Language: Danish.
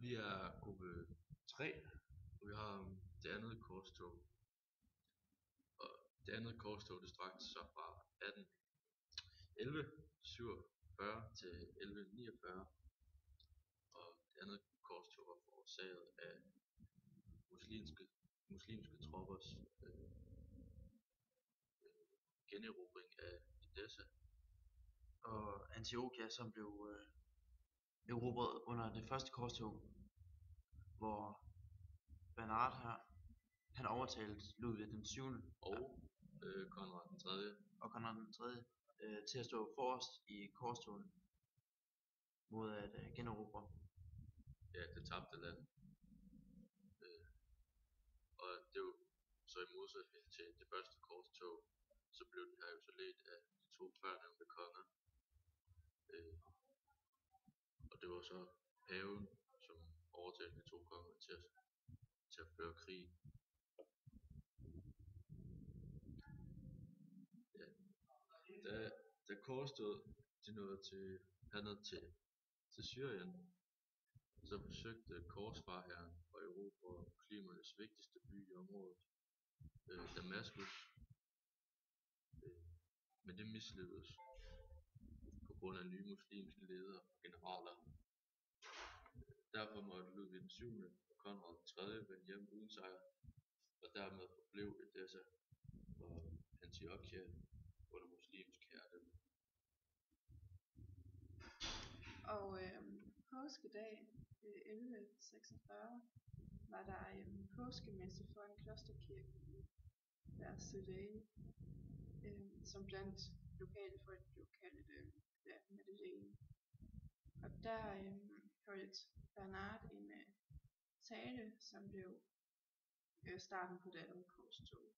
Vi er gruppe 3, og vi har det andet korstog. Og det andet korstog det strakte sig fra 1147 til 1149. Og det andet korstog var forårsaget af muslimske troppers generobring af Edessa. Og Antiochia, som blev erobret under det første korstog, hvor Bernhard her, han overtalte Ludvig den 7. Og Konrad den 3. og Konrad den 3. Til at stå forrest i korstoget mod at generobre. Ja, det tabte land. Og det var så i modsætning til det første korstog, så blev de her jo så ledt af de to førnævnte konger. Og det var så paven, som overtalte de to konger til at føre krig. Ja. Da korstoget de nåede herned til Syrien, så forsøgte korsfarerhæren at erobre muslimernes vigtigste by i området, Damaskus. Men det mislykkedes på grund af nye muslimske ledere og generaler. Derfor måtte Ludvig den 7. og Konrad den 3. vende hjem uden sejr, og dermed forblev Edessa og Antiochia under muslimsk herredømme. Og påskedag 1146 var der en påskemesse for en klosterkirke i Vercelli, som blandt lokale folk blev kaldt Madeleine. Og der holdt Bernhard en tale, som blev starten på det andet korstog.